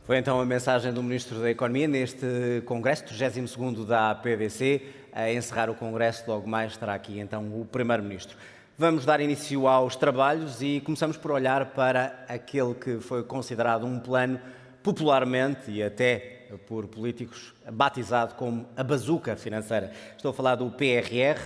Foi então a mensagem do Ministro da Economia neste Congresso, 32º da APDC. A encerrar o Congresso, logo mais estará aqui então o Primeiro-Ministro. Vamos dar início aos trabalhos e começamos por olhar para aquele que foi considerado um plano popularmente e até por políticos batizado como a bazuca financeira. Estou a falar do PRR,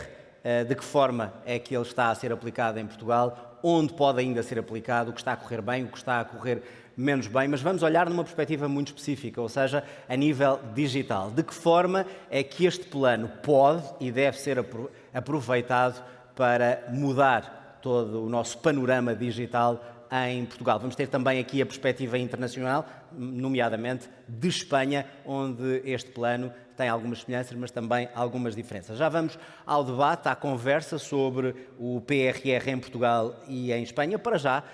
de que forma é que ele está a ser aplicado em Portugal, onde pode ainda ser aplicado, o que está a correr bem, o que está a correr menos bem, mas vamos olhar numa perspectiva muito específica, ou seja, a nível digital. De que forma é que este plano pode e deve ser aproveitado para mudar todo o nosso panorama digital em Portugal. Vamos ter também aqui a perspectiva internacional, nomeadamente de Espanha, onde este plano tem algumas semelhanças, mas também algumas diferenças. Já vamos ao debate, à conversa sobre o PRR em Portugal e em Espanha. Para já,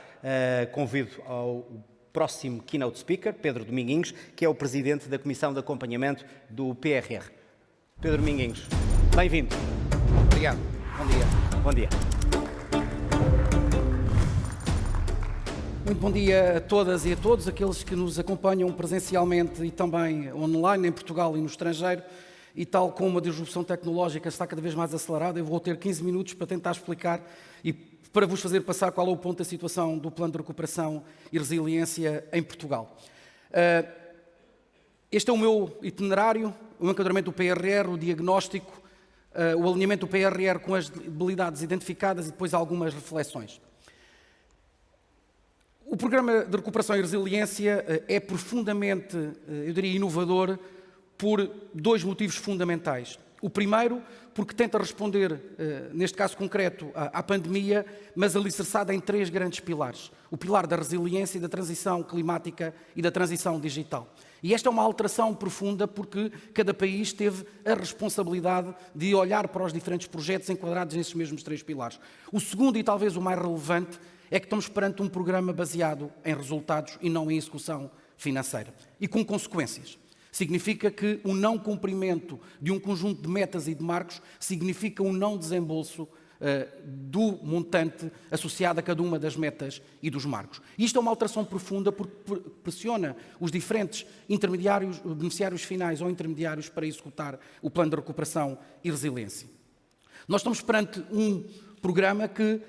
convido ao próximo keynote speaker, Pedro Dominguinhos, que é o presidente da Comissão de Acompanhamento do PRR. Pedro Dominguinhos, bem-vindo. Obrigado. Bom dia. Bom dia. Muito bom dia a todas e a todos aqueles que nos acompanham presencialmente e também online em Portugal e no estrangeiro. E tal como a disrupção tecnológica está cada vez mais acelerada, eu vou ter 15 minutos para tentar explicar e para vos fazer passar qual é o ponto da situação do Plano de Recuperação e Resiliência em Portugal. Este é o meu itinerário, o enquadramento do PRR, o diagnóstico, o alinhamento do PRR com as debilidades identificadas e depois algumas reflexões. O Programa de Recuperação e Resiliência é profundamente, eu diria, inovador por dois motivos fundamentais. O primeiro, porque tenta responder, neste caso concreto, à pandemia, mas alicerçada em três grandes pilares. O pilar da resiliência, da transição climática e da transição digital. E esta é uma alteração profunda porque cada país teve a responsabilidade de olhar para os diferentes projetos enquadrados nesses mesmos três pilares. O segundo e talvez o mais relevante é que estamos perante um programa baseado em resultados e não em execução financeira. E com consequências. Significa que o não cumprimento de um conjunto de metas e de marcos significa um não desembolso do montante associado a cada uma das metas e dos marcos. Isto é uma alteração profunda porque pressiona os diferentes intermediários, beneficiários finais ou intermediários para executar o Plano de Recuperação e Resiliência. Nós estamos perante um programa que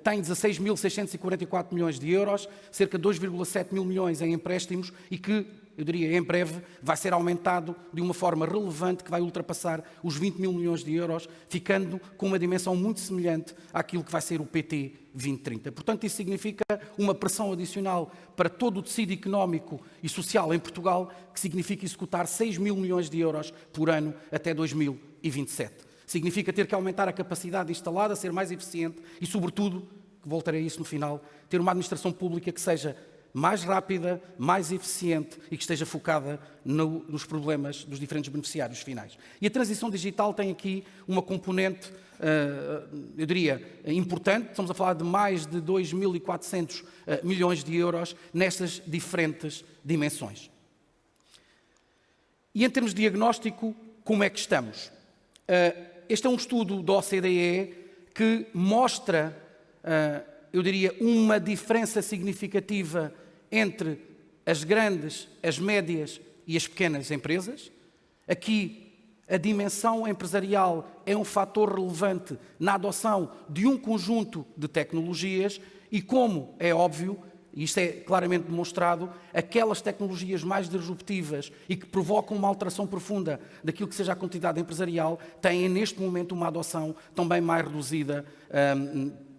tem 16.644 milhões de euros, cerca de 2,7 mil milhões em empréstimos e que, eu diria, em breve vai ser aumentado de uma forma relevante que vai ultrapassar os 20 mil milhões de euros, ficando com uma dimensão muito semelhante àquilo que vai ser o PT 2030. Portanto, isso significa uma pressão adicional para todo o tecido económico e social em Portugal, que significa executar 6 mil milhões de euros por ano até 2027. Significa ter que aumentar a capacidade instalada, ser mais eficiente e, sobretudo, voltarei a isso no final, ter uma administração pública que seja mais rápida, mais eficiente e que esteja focada nos problemas dos diferentes beneficiários finais. E a transição digital tem aqui uma componente, eu diria, importante. Estamos a falar de mais de 2.400 milhões de euros nestas diferentes dimensões. E em termos de diagnóstico, como é que estamos? Este é um estudo da OCDE que mostra, eu diria, uma diferença significativa entre as grandes, as médias e as pequenas empresas. Aqui, a dimensão empresarial é um fator relevante na adoção de um conjunto de tecnologias e, como é óbvio, e isto é claramente demonstrado, aquelas tecnologias mais disruptivas e que provocam uma alteração profunda daquilo que seja a quantidade empresarial têm neste momento uma adoção também mais reduzida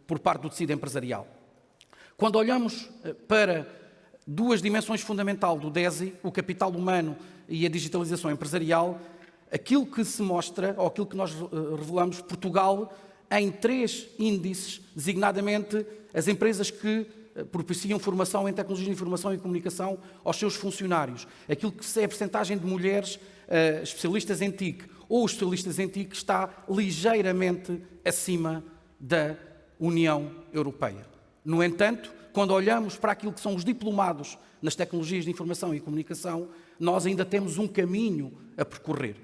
por parte do tecido empresarial. Quando olhamos para duas dimensões fundamentais do DESI, o capital humano e a digitalização empresarial, aquilo que se mostra, ou aquilo que nós revelamos, Portugal em três índices, designadamente as empresas que propiciam formação em tecnologia de informação e comunicação aos seus funcionários. Aquilo que é a percentagem de mulheres especialistas em TIC ou especialistas em TIC está ligeiramente acima da União Europeia. No entanto, quando olhamos para aquilo que são os diplomados nas tecnologias de informação e comunicação, nós ainda temos um caminho a percorrer.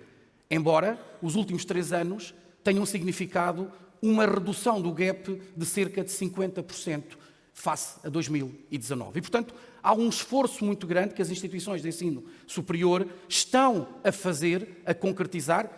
Embora os últimos 3 anos tenham significado uma redução do gap de cerca de 50% face a 2019. E, portanto, há um esforço muito grande que as instituições de ensino superior estão a fazer, a concretizar,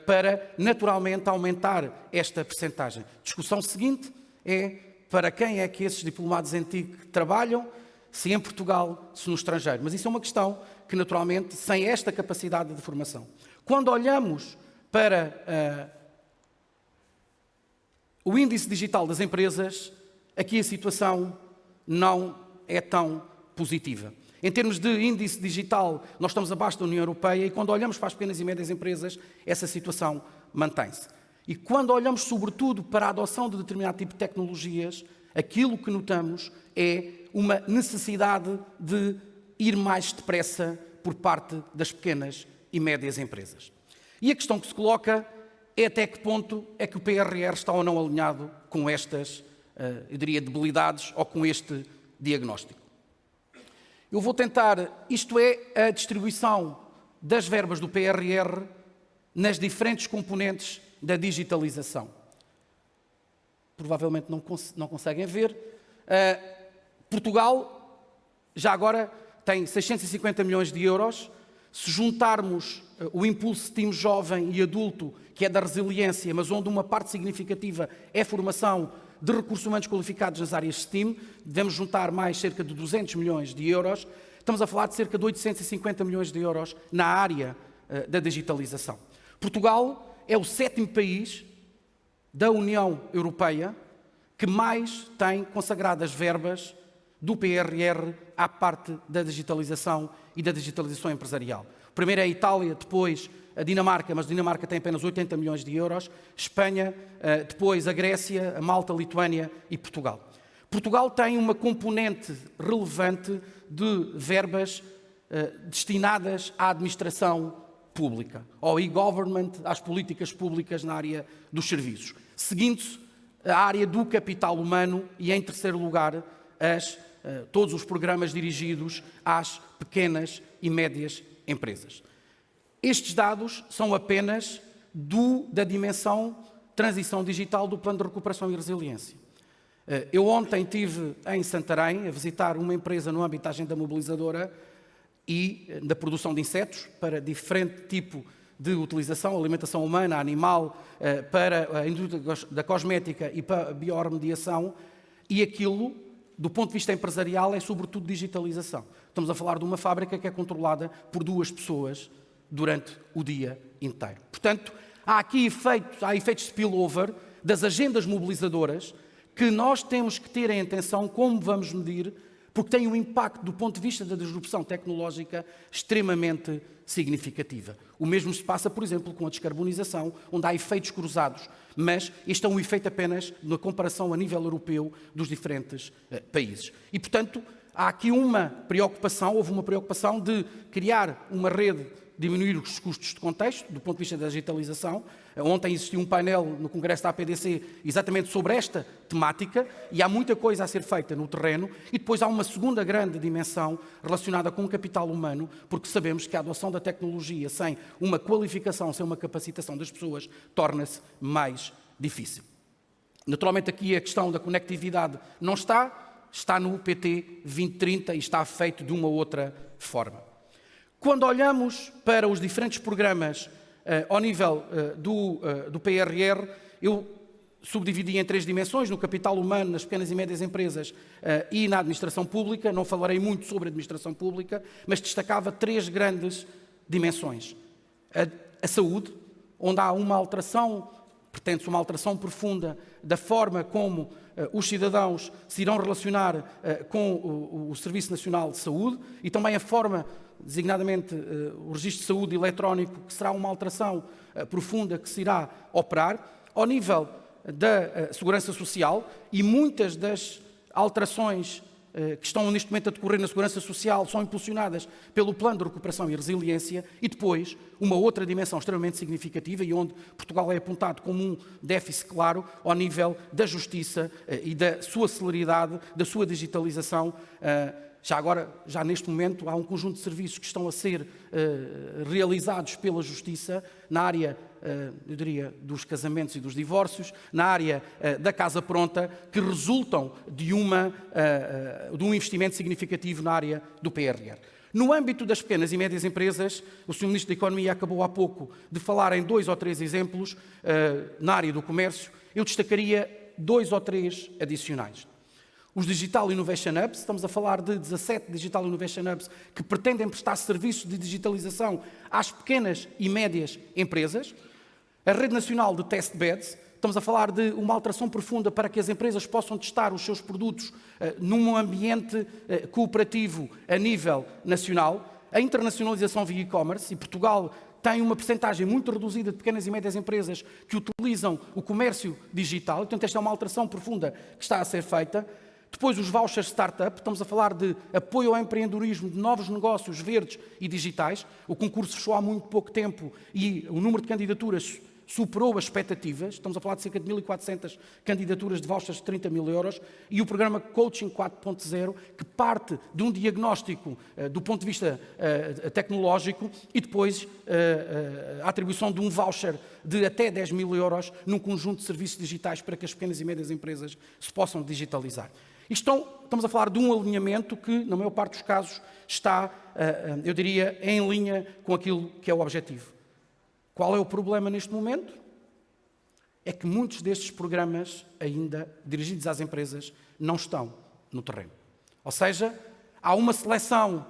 para naturalmente aumentar esta percentagem. Discussão seguinte é para quem é que esses diplomados em TIC trabalham, se em Portugal, se no estrangeiro. Mas isso é uma questão que, naturalmente, sem esta capacidade de formação. Quando olhamos para o índice digital das empresas, aqui a situação não é tão positiva. Em termos de índice digital, nós estamos abaixo da União Europeia e quando olhamos para as pequenas e médias empresas, essa situação mantém-se. E quando olhamos, sobretudo, para a adoção de determinado tipo de tecnologias, aquilo que notamos é uma necessidade de ir mais depressa por parte das pequenas e médias empresas. E a questão que se coloca é até que ponto é que o PRR está ou não alinhado com estas, eu diria, debilidades ou com este diagnóstico. Eu vou tentar, isto é a distribuição das verbas do PRR nas diferentes componentes da digitalização. Provavelmente não conseguem ver. Portugal, já agora, tem 650 milhões de euros. Se juntarmos o impulso STEAM jovem e adulto, que é da resiliência, mas onde uma parte significativa é formação de recursos humanos qualificados nas áreas STEAM, devemos juntar mais cerca de 200 milhões de euros. Estamos a falar de cerca de 850 milhões de euros na área da digitalização. Portugal é o 7º país da União Europeia que mais tem consagradas verbas do PRR à parte da digitalização e da digitalização empresarial. O primeiro é a Itália, depois a Dinamarca, mas a Dinamarca tem apenas 80 milhões de euros, Espanha, depois a Grécia, a Malta, a Lituânia e Portugal. Portugal tem uma componente relevante de verbas destinadas à administração pública, ao e-government, às políticas públicas na área dos serviços, seguindo-se a área do capital humano e, em terceiro lugar, todos os programas dirigidos às pequenas e médias empresas. Estes dados são apenas da dimensão transição digital do Plano de Recuperação e Resiliência. Eu ontem estive em Santarém a visitar uma empresa no âmbito da agenda mobilizadora e da produção de insetos para diferente tipo de utilização, alimentação humana, animal, para a indústria da cosmética e para a biorremediação, e aquilo, do ponto de vista empresarial, é sobretudo digitalização. Estamos a falar de uma fábrica que é controlada por 2 pessoas durante o dia inteiro. Portanto, há aqui efeitos spillover das agendas mobilizadoras que nós temos que ter em atenção como vamos medir, porque tem um impacto do ponto de vista da disrupção tecnológica extremamente significativa. O mesmo se passa, por exemplo, com a descarbonização, onde há efeitos cruzados, mas este é um efeito apenas na comparação a nível europeu dos diferentes países. E, portanto, há aqui houve uma preocupação de criar uma rede, diminuir os custos de contexto, do ponto de vista da digitalização. Ontem existiu um painel no Congresso da APDC exatamente sobre esta temática e há muita coisa a ser feita no terreno. E depois há uma segunda grande dimensão relacionada com o capital humano, porque sabemos que a adoção da tecnologia sem uma qualificação, sem uma capacitação das pessoas, torna-se mais difícil. Naturalmente aqui a questão da conectividade não está no PT 2030 e está feito de uma outra forma. Quando olhamos para os diferentes programas ao nível do PRR, eu subdividi em 3 dimensões, no capital humano, nas pequenas e médias empresas e na administração pública. Não falarei muito sobre a administração pública, mas destacava 3 grandes dimensões. A saúde, onde há uma alteração, pretende-se uma alteração profunda da forma como os cidadãos se irão relacionar com o Serviço Nacional de Saúde e também a forma, designadamente o registro de saúde eletrónico, que será uma alteração profunda que se irá operar. Ao nível da segurança social, e muitas das alterações que estão neste momento a decorrer na segurança social são impulsionadas pelo Plano de Recuperação e Resiliência, e depois uma outra dimensão extremamente significativa e onde Portugal é apontado como um déficit claro ao nível da justiça e da sua celeridade, da sua digitalização. Já neste momento há um conjunto de serviços que estão a ser realizados pela Justiça na área eu diria, dos casamentos e dos divórcios, na área da casa pronta, que resultam de um investimento significativo na área do PRR. No âmbito das pequenas e médias empresas, o Sr. Ministro da Economia acabou há pouco de falar em 2 ou 3 exemplos na área do comércio. Eu destacaria 2 ou 3 adicionais. Os Digital Innovation Hubs, estamos a falar de 17 Digital Innovation Hubs que pretendem prestar serviços de digitalização às pequenas e médias empresas. A Rede Nacional de Test Beds, estamos a falar de uma alteração profunda para que as empresas possam testar os seus produtos num ambiente cooperativo a nível nacional. A internacionalização via e-commerce, e Portugal tem uma percentagem muito reduzida de pequenas e médias empresas que utilizam o comércio digital. Portanto, esta é uma alteração profunda que está a ser feita. Depois, os vouchers startup, estamos a falar de apoio ao empreendedorismo, de novos negócios verdes e digitais. O concurso fechou há muito pouco tempo e o número de candidaturas superou as expectativas. Estamos a falar de cerca de 1.400 candidaturas de vouchers de 30 mil euros. E o programa Coaching 4.0, que parte de um diagnóstico do ponto de vista tecnológico e depois a atribuição de um voucher de até 10 mil euros num conjunto de serviços digitais para que as pequenas e médias empresas se possam digitalizar. Estamos a falar de um alinhamento que, na maior parte dos casos, está, eu diria, em linha com aquilo que é o objetivo. Qual é o problema neste momento? É que muitos destes programas, ainda dirigidos às empresas, não estão no terreno. Ou seja, há uma seleção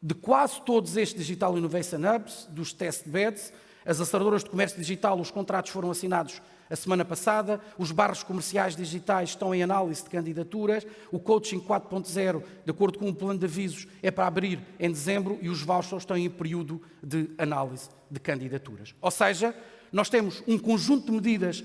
de quase todos estes Digital Innovation Hubs, dos test beds, as aceleradoras de comércio digital, os contratos foram assinados a semana passada, os bairros comerciais digitais estão em análise de candidaturas, o Coaching 4.0, de acordo com o plano de avisos, é para abrir em dezembro e os vouchers estão em período de análise de candidaturas. Ou seja, nós temos um conjunto de medidas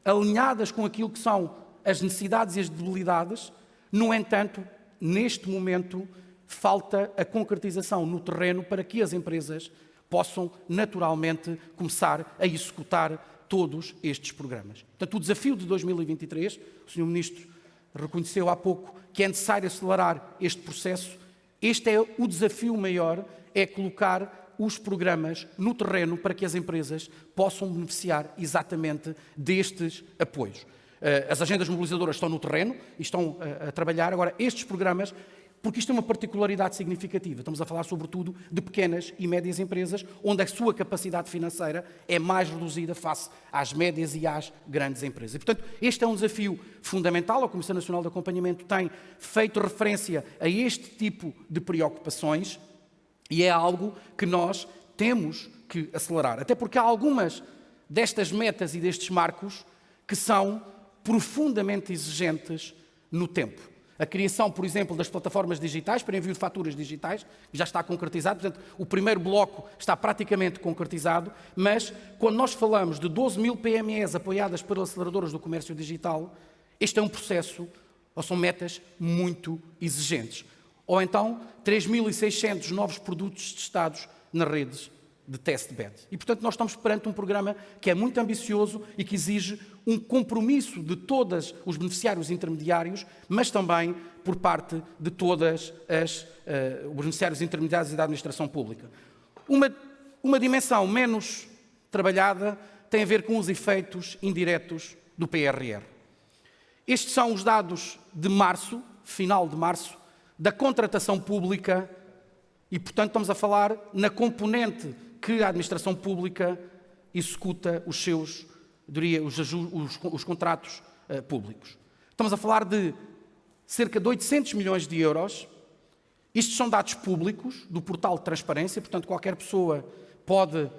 alinhadas com aquilo que são as necessidades e as debilidades. No entanto, neste momento, falta a concretização no terreno para que as empresas possam naturalmente começar a executar todos estes programas. Portanto, o desafio de 2023, o Sr. Ministro reconheceu há pouco que é necessário acelerar este processo. Este é o desafio maior, é colocar os programas no terreno para que as empresas possam beneficiar exatamente destes apoios. As agendas mobilizadoras estão no terreno e estão a trabalhar. Agora, estes programas, porque isto é uma particularidade significativa, estamos a falar sobretudo de pequenas e médias empresas, onde a sua capacidade financeira é mais reduzida face às médias e às grandes empresas. E, portanto, este é um desafio fundamental. A Comissão Nacional de Acompanhamento tem feito referência a este tipo de preocupações e é algo que nós temos que acelerar. Até porque há algumas destas metas e destes marcos que são profundamente exigentes no tempo. A criação, por exemplo, das plataformas digitais para envio de faturas digitais, que já está concretizado. Portanto, o primeiro bloco está praticamente concretizado, mas quando nós falamos de 12 mil PMEs apoiadas por aceleradoras do comércio digital, este é um processo, ou são metas muito exigentes. Ou então, 3.600 novos produtos testados nas redes de test bed. E, portanto, nós estamos perante um programa que é muito ambicioso e que exige um compromisso de todos os beneficiários intermediários, mas também por parte de todos os beneficiários intermediários e da administração pública. Uma dimensão menos trabalhada tem a ver com os efeitos indiretos do PRR. Estes são os dados de março, final de março, da contratação pública e, portanto, estamos a falar na componente que a administração pública executa os seus, diria, os contratos públicos. Estamos a falar de cerca de 800 milhões de euros. Estes são dados públicos do portal de transparência, portanto qualquer pessoa pode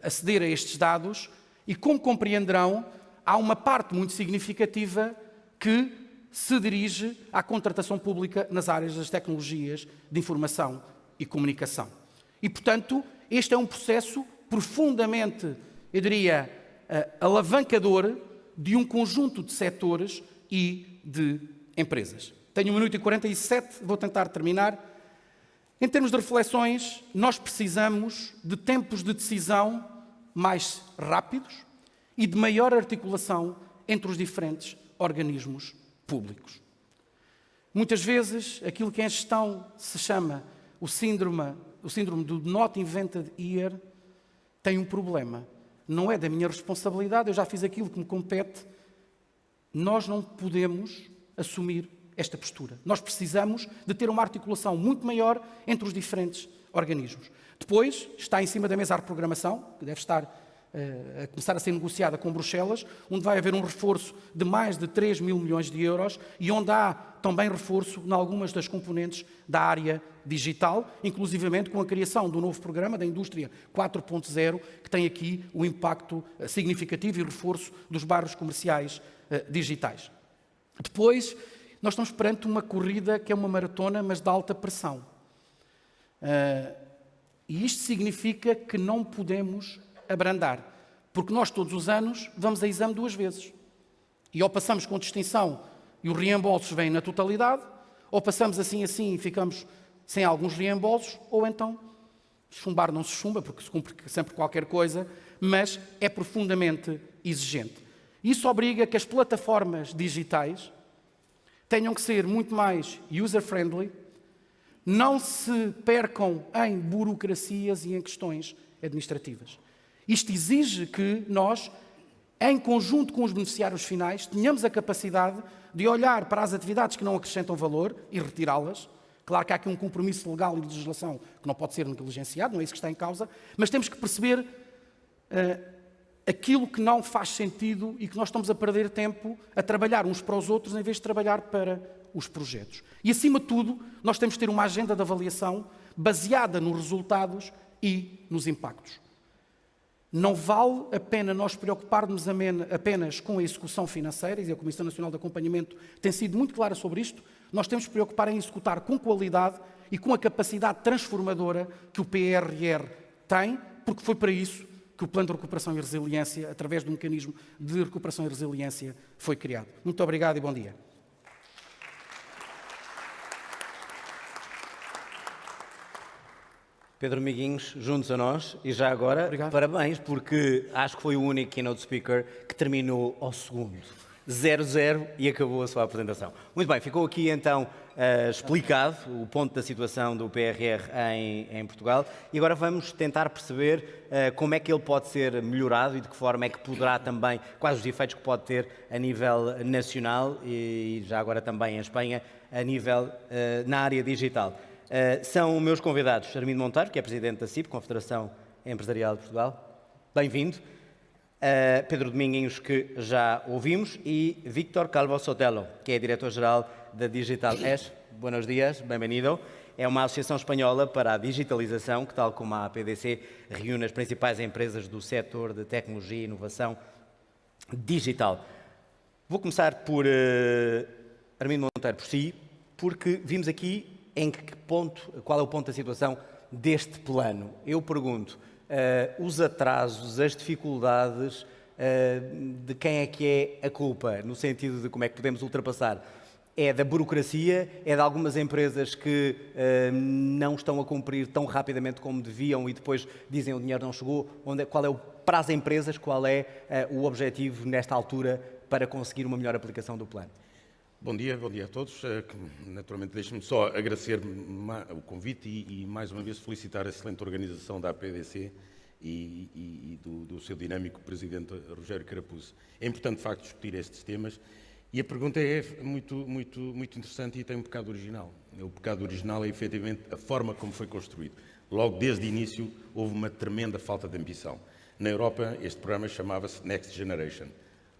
aceder a estes dados e, como compreenderão, há uma parte muito significativa que se dirige à contratação pública nas áreas das tecnologias de informação e comunicação. E, portanto, este é um processo profundamente, eu diria, alavancador de um conjunto de setores e de empresas. Tenho 1 minuto e 47, vou tentar terminar. Em termos de reflexões, nós precisamos de tempos de decisão mais rápidos e de maior articulação entre os diferentes organismos públicos. Muitas vezes, aquilo que em gestão se chama o síndrome do Not Invented Here tem um problema. não é da minha responsabilidade, eu já fiz aquilo que me compete. Nós não podemos assumir esta postura. Nós precisamos de ter uma articulação muito maior entre os diferentes organismos. Depois, está em cima da mesa a reprogramação, que deve estar a começar a ser negociada com Bruxelas, onde vai haver um reforço de mais de 3 mil milhões de euros e onde há também reforço em algumas das componentes da área digital, inclusivamente com a criação do novo programa da Indústria 4.0, que tem aqui o impacto significativo e reforço dos bairros comerciais digitais. Depois, nós estamos perante uma corrida que é uma maratona, mas de alta pressão. E isto significa que não podemos abrandar, porque nós todos os anos vamos a exame 2 vezes. E ou passamos com distinção e os reembolsos vêm na totalidade, ou passamos assim e ficamos sem alguns reembolsos, ou então chumbar não se chumba, porque se cumpre sempre qualquer coisa, mas é profundamente exigente. Isso obriga que as plataformas digitais tenham que ser muito mais user-friendly, não se percam em burocracias e em questões administrativas. Isto exige que nós, em conjunto com os beneficiários finais, tenhamos a capacidade de olhar para as atividades que não acrescentam valor e retirá-las. Claro que há aqui um compromisso legal e de legislação que não pode ser negligenciado, não é isso que está em causa, mas temos que perceber aquilo que não faz sentido e que nós estamos a perder tempo a trabalhar uns para os outros em vez de trabalhar para os projetos. E, acima de tudo, nós temos que ter uma agenda de avaliação baseada nos resultados e nos impactos. Não vale a pena nós preocuparmos apenas com a execução financeira, e a Comissão Nacional de Acompanhamento tem sido muito clara sobre isto. Nós temos que preocupar em executar com qualidade e com a capacidade transformadora que o PRR tem, porque foi para isso que o Plano de Recuperação e Resiliência, através do mecanismo de recuperação e resiliência, foi criado. Muito obrigado e bom dia. Pedro Miguinhos, juntos a nós, e já agora, Obrigado. Parabéns, porque acho que foi o único keynote speaker que terminou ao segundo. 0-0 e acabou a sua apresentação. Muito bem, ficou aqui então explicado o ponto da situação do PRR em Portugal e agora vamos tentar perceber como é que ele pode ser melhorado e de que forma é que poderá também, quais os efeitos que pode ter a nível nacional e já agora também em Espanha, a nível na área digital. São meus convidados Armindo Monteiro, que é Presidente da CIP, Confederação Empresarial de Portugal. Bem-vindo. Pedro Dominguinhos, que já ouvimos, e Víctor Calvo Sotelo, que é Diretor-Geral da Digital Edge. Buenos dias, bem-vindo. É uma associação espanhola para a digitalização, que, tal como a APDC, reúne as principais empresas do setor de tecnologia e inovação digital. Vou começar por Armindo Monteiro, por si, porque vimos aqui em que ponto, qual é o ponto da situação deste plano. Eu pergunto, os atrasos, as dificuldades, de quem é que é a culpa, no sentido de como é que podemos ultrapassar? É da burocracia? É de algumas empresas que não estão a cumprir tão rapidamente como deviam e depois dizem o dinheiro não chegou? Qual é para as empresas, qual é o objetivo nesta altura para conseguir uma melhor aplicação do plano? Bom dia a todos. Naturalmente, deixe-me só agradecer o convite e mais uma vez felicitar a excelente organização da APDC e do seu dinâmico presidente Rogério Carapuz. É importante, de facto, discutir estes temas e a pergunta é muito interessante e tem um pecado original. O pecado original é, efetivamente, a forma como foi construído. Logo desde o início, houve uma tremenda falta de ambição. Na Europa, este programa chamava-se Next Generation.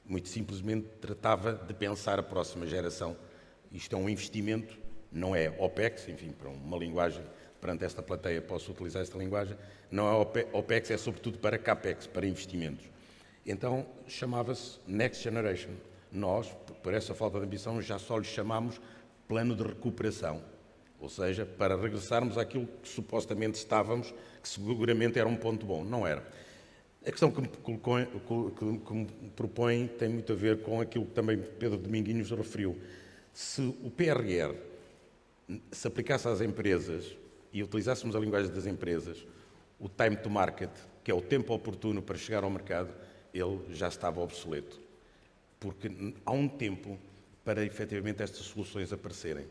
Muito simplesmente tratava de pensar a próxima geração. Isto é um investimento, não é OPEX, enfim, para uma linguagem, perante esta plateia posso utilizar esta linguagem, não é OPEX, é sobretudo para CAPEX, para investimentos. Então chamava-se Next Generation. Nós, por essa falta de ambição, já só lhe chamámos plano de recuperação, ou seja, para regressarmos àquilo que supostamente estávamos, que seguramente era um ponto bom, não era. A questão que me propõe tem muito a ver com aquilo que também Pedro Dominguinhos referiu. Se o PRR se aplicasse às empresas e utilizássemos a linguagem das empresas, o time to market, que é o tempo oportuno para chegar ao mercado, ele já estava obsoleto. Porque há um tempo para efetivamente estas soluções aparecerem.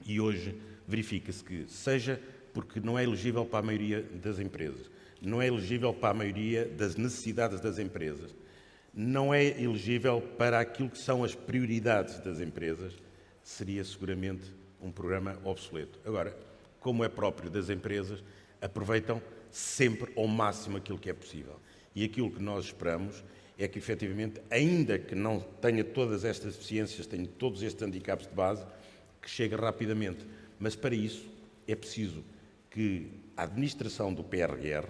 E hoje verifica-se que, seja porque não é elegível para a maioria das empresas, não é elegível para a maioria das necessidades das empresas, não é elegível para aquilo que são as prioridades das empresas, seria seguramente um programa obsoleto. Agora, como é próprio das empresas, aproveitam sempre ao máximo aquilo que é possível. E aquilo que nós esperamos é que, efetivamente, ainda que não tenha todas estas deficiências, tenha todos estes handicaps de base, que chegue rapidamente. Mas, para isso, é preciso que a administração do PRR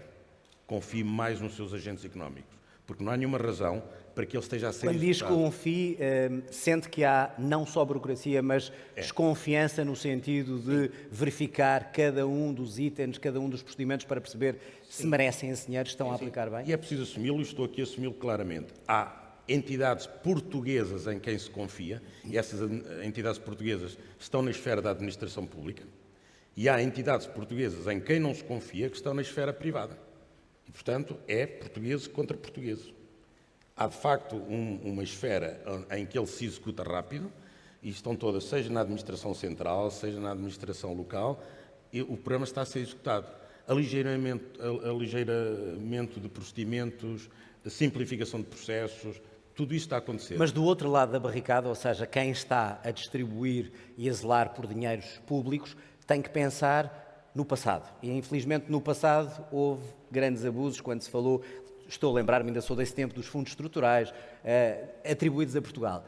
confie mais nos seus agentes económicos, porque não há nenhuma razão para que ele esteja a ser Quando diz executado. confie, sente que há não só burocracia, mas desconfiança no sentido de verificar cada um dos itens, cada um dos procedimentos para perceber se merecem esse dinheiro, estão a aplicar bem? E é preciso assumi-lo, e estou aqui a assumi-lo claramente. Há entidades portuguesas em quem se confia, e essas entidades portuguesas estão na esfera da administração pública, e há entidades portuguesas em quem não se confia, que estão na esfera privada. E, portanto, é portugueses contra portugueses. Há, de facto, uma esfera em que ele se executa rápido, e estão todas, seja na administração central, seja na administração local, e o programa está a ser executado. Aligeiramento de procedimentos, a simplificação de processos, tudo isso está a acontecer. Mas do outro lado da barricada, ou seja, quem está a distribuir e a zelar por dinheiros públicos, tem que pensar no passado. E, infelizmente, no passado houve grandes abusos, quando se falou, estou a lembrar-me, ainda sou desse tempo, dos fundos estruturais atribuídos a Portugal.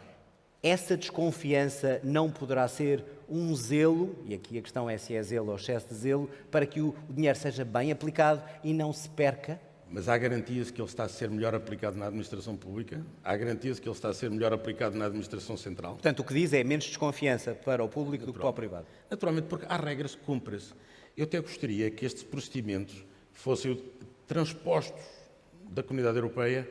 Essa desconfiança não poderá ser um zelo, e aqui a questão é se é zelo ou excesso de zelo, para que o dinheiro seja bem aplicado e não se perca? Mas há garantias que ele está a ser melhor aplicado na administração pública? Há garantias que ele está a ser melhor aplicado na administração central? Portanto, o que diz é menos desconfiança para o público do que para o privado. Naturalmente, porque há regras que cumprem-se. Eu até gostaria que estes procedimentos fossem transpostos da Comunidade Europeia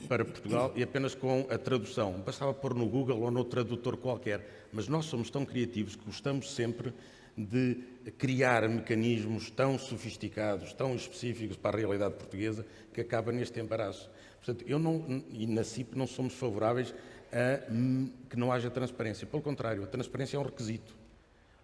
para Portugal e apenas com a tradução. Bastava pôr no Google ou no tradutor qualquer. Mas nós somos tão criativos que gostamos sempre de criar mecanismos tão sofisticados, tão específicos para a realidade portuguesa, que acaba neste embaraço. Portanto, e na CIP não somos favoráveis a que não haja transparência. Pelo contrário, a transparência é um requisito.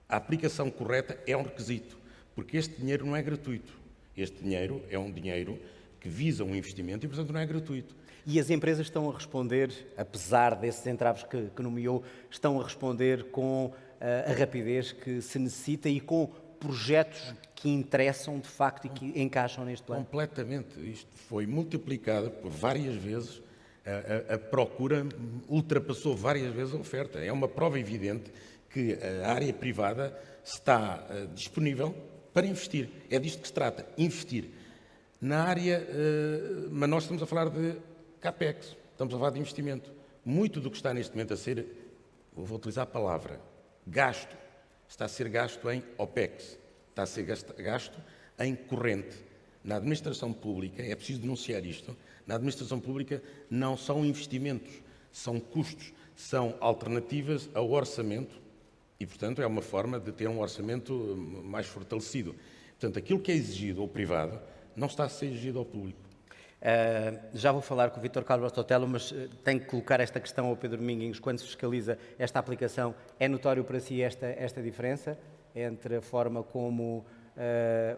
A aplicação correta é um requisito, porque este dinheiro não é gratuito. Este dinheiro é um dinheiro que visa um investimento e, portanto, não é gratuito. E as empresas estão a responder, apesar desses entraves que nomeou, estão a responder com a rapidez que se necessita e com projetos que interessam de facto e que encaixam neste plano? Completamente. Isto foi multiplicado por várias vezes. A procura ultrapassou várias vezes a oferta. É uma prova evidente que a área privada está disponível para investir. É disto que se trata, investir. Na área, mas nós estamos a falar de CAPEX, estamos a falar de investimento. Muito do que está neste momento a ser, vou utilizar a palavra, gasto, está a ser gasto em OPEX, está a ser gasto em corrente. Na administração pública, é preciso denunciar isto, na administração pública não são investimentos, são custos, são alternativas ao orçamento e, portanto, é uma forma de ter um orçamento mais fortalecido. Portanto, aquilo que é exigido ao privado não está a ser exigido ao público. Já vou falar com o Vítor Calvo Totelo, mas tenho que colocar esta questão ao Pedro Domingues. Quando se fiscaliza esta aplicação, é notório para si esta diferença entre a forma como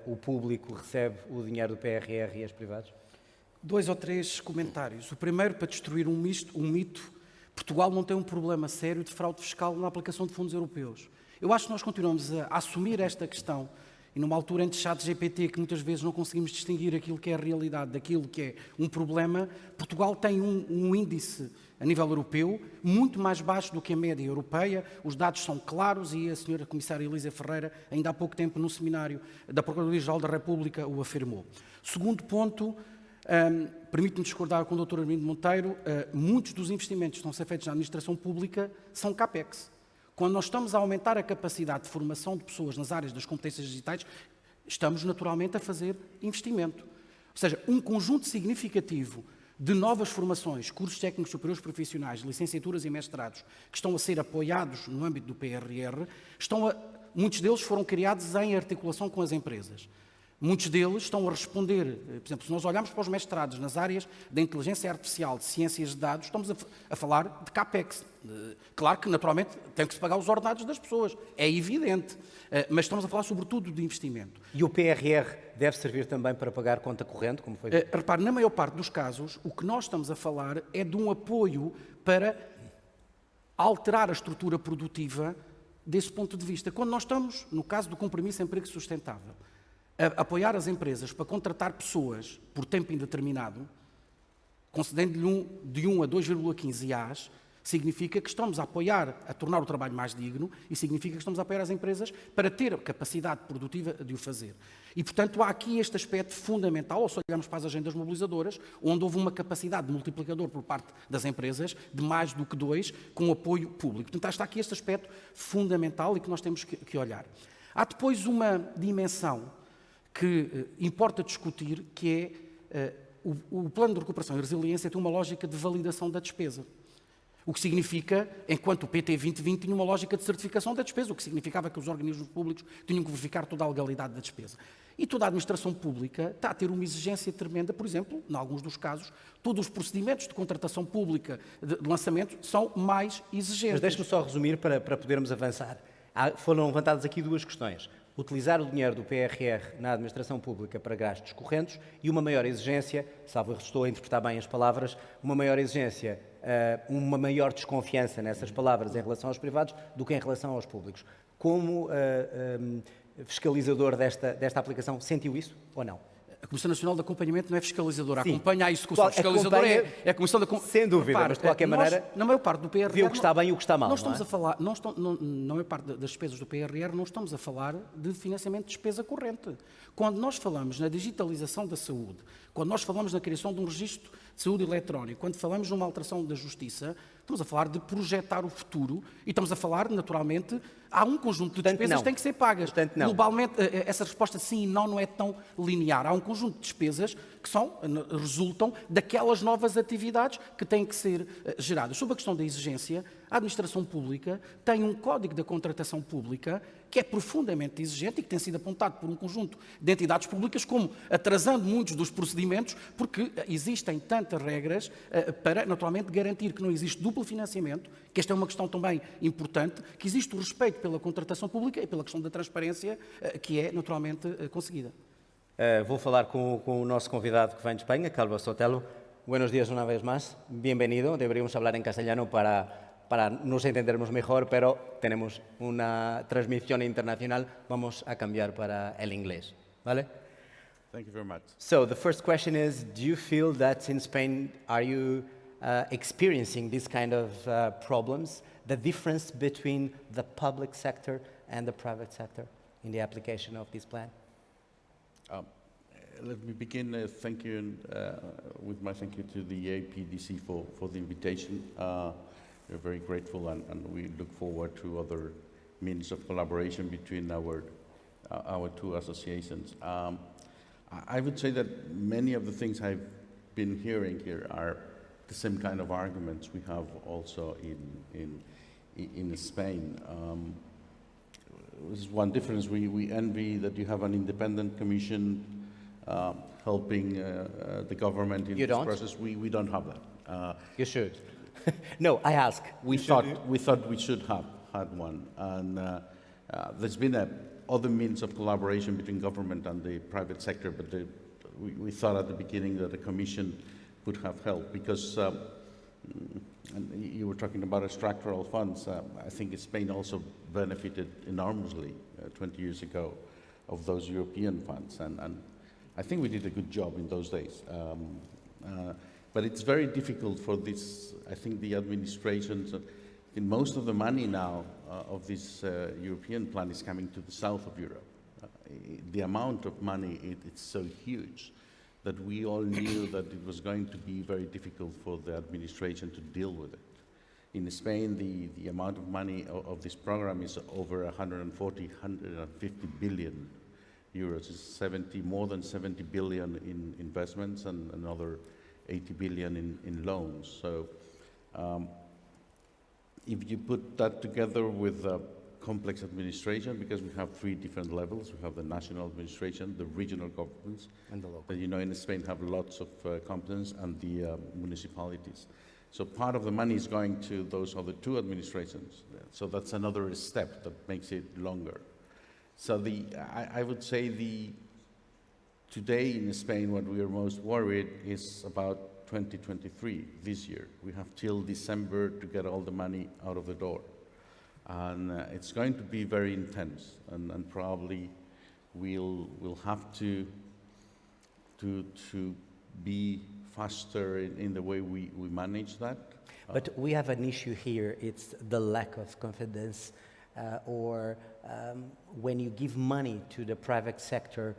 o público recebe o dinheiro do PRR e as privadas? 2 ou 3 comentários. O primeiro, para destruir um mito, Portugal não tem um problema sério de fraude fiscal na aplicação de fundos europeus. Eu acho que nós continuamos a assumir esta questão e numa altura entre chat GPT, que muitas vezes não conseguimos distinguir aquilo que é a realidade daquilo que é um problema, Portugal tem um índice a nível europeu muito mais baixo do que a média europeia. Os dados são claros e a senhora Comissária Elisa Ferreira, ainda há pouco tempo no seminário da Procuradoria-Geral da República, o afirmou. Segundo ponto, permite-me discordar com o Dr. Armindo Monteiro, muitos dos investimentos que estão a ser feitos na administração pública são CAPEX. Quando nós estamos a aumentar a capacidade de formação de pessoas nas áreas das competências digitais, estamos naturalmente a fazer investimento. Ou seja, um conjunto significativo de novas formações, cursos técnicos superiores profissionais, licenciaturas e mestrados, que estão a ser apoiados no âmbito do PRR, muitos deles foram criados em articulação com as empresas. Muitos deles estão a responder, por exemplo, se nós olharmos para os mestrados nas áreas da inteligência artificial, de ciências de dados, estamos a falar de CAPEX. Claro que, naturalmente, tem que se pagar os ordenados das pessoas, é evidente, mas estamos a falar sobretudo de investimento. E o PRR deve servir também para pagar conta corrente, como foi dito? Repare, na maior parte dos casos, o que nós estamos a falar é de um apoio para alterar a estrutura produtiva desse ponto de vista. Quando nós estamos, no caso do compromisso de emprego sustentável, a apoiar as empresas para contratar pessoas por tempo indeterminado, concedendo-lhe de 1 a 2,15 IAs, significa que estamos a apoiar, a tornar o trabalho mais digno e significa que estamos a apoiar as empresas para ter a capacidade produtiva de o fazer. E, portanto, há aqui este aspecto fundamental, ou se olharmos para as agendas mobilizadoras, onde houve uma capacidade de multiplicador por parte das empresas de mais do que 2, com apoio público. Portanto, está aqui este aspecto fundamental e que nós temos que olhar. Há depois uma dimensão que importa discutir, que é o plano de recuperação e resiliência tem uma lógica de validação da despesa. O que significa, enquanto o PT 2020 tinha uma lógica de certificação da despesa, o que significava que os organismos públicos tinham que verificar toda a legalidade da despesa. E toda a administração pública está a ter uma exigência tremenda, por exemplo, em alguns dos casos, todos os procedimentos de contratação pública de lançamento são mais exigentes. Mas deixe-me só resumir para podermos avançar. Foram levantadas aqui duas questões. Utilizar o dinheiro do PRR na administração pública para gastos correntes e uma maior exigência, salvo erro, estou a interpretar bem as palavras, uma maior exigência, uma maior desconfiança nessas palavras em relação aos privados do que em relação aos públicos. Como fiscalizador desta aplicação, sentiu isso ou não? A Comissão Nacional de Acompanhamento não é fiscalizadora, Sim. acompanha a execução. Fiscalizadora é a Comissão de Sem dúvida, mas de qualquer maneira, na maior parte do PRR, vê o que está bem e o que está mal. Nós estamos a falar, na maior parte das despesas do PRR, não estamos a falar de financiamento de despesa corrente. Quando nós falamos na digitalização da saúde, quando nós falamos na criação de um registro de saúde eletrónico, quando falamos numa alteração da justiça, estamos a falar de projetar o futuro e estamos a falar, naturalmente, há um conjunto de despesas que têm que ser pagas. Globalmente, essa resposta de sim e não é tão linear. Há um conjunto de despesas que resultam daquelas novas atividades que têm que ser geradas. Sobre a questão da exigência, a administração pública tem um código da contratação pública que é profundamente exigente e que tem sido apontado por um conjunto de entidades públicas como atrasando muitos dos procedimentos, porque existem tantas regras para, naturalmente, garantir que não existe duplo financiamento, que esta é uma questão também importante, que existe o respeito pela contratação pública e pela questão da transparência, que é, naturalmente, conseguida. Vou falar com o nosso convidado que vem de Espanha, Calvo Sotelo. Buenos días una vez más, bienvenido. Deberíamos hablar en castellano para nos entendermos mejor, pero tenemos una transmisión internacional. Vamos a cambiar para el inglés, ¿vale? Thank you very much. So the first question is, do you feel that in Spain are you experiencing these kind of problems, the difference between the public sector and the private sector in the application of this plan? Let me begin thank you with my thank you to the APDC for the invitation. We're very grateful and we look forward to other means of collaboration between our two associations. I would say that many of the things I've been hearing here are the same kind of arguments we have also in Spain. There's one difference. We envy that you have an independent commission helping the government in this process. We don't have that. You should. No, I ask. We thought we should have had one, and there's been other means of collaboration between government and the private sector, but we thought at the beginning that the commission would have helped because, and you were talking about structural funds. I think Spain also benefited enormously 20 years ago of those European funds, and I think we did a good job in those days. But it's very difficult for this, I think the administrations, in most of the money now of this European plan is coming to the south of Europe. The amount of money, it's so huge that we all knew that it was going to be very difficult for the administration to deal with it. In Spain, the amount of money of this program is over 150 billion euros. It's more than 70 billion in investments and another 80 billion in loans. So if you put that together with complex administration because we have three different levels. We have the national administration, the regional governments, And the local. that you know in Spain have lots of competence, and the municipalities. So part of the money is going to those other two administrations. So that's another step that makes it longer. So I would say today in Spain, what we are most worried is about 2023, this year. We have till December to get all the money out of the door. And it's going to be very intense, and probably we'll have to be faster in the way we manage that. But we have an issue here. It's the lack of confidence, or when you give money to the private sector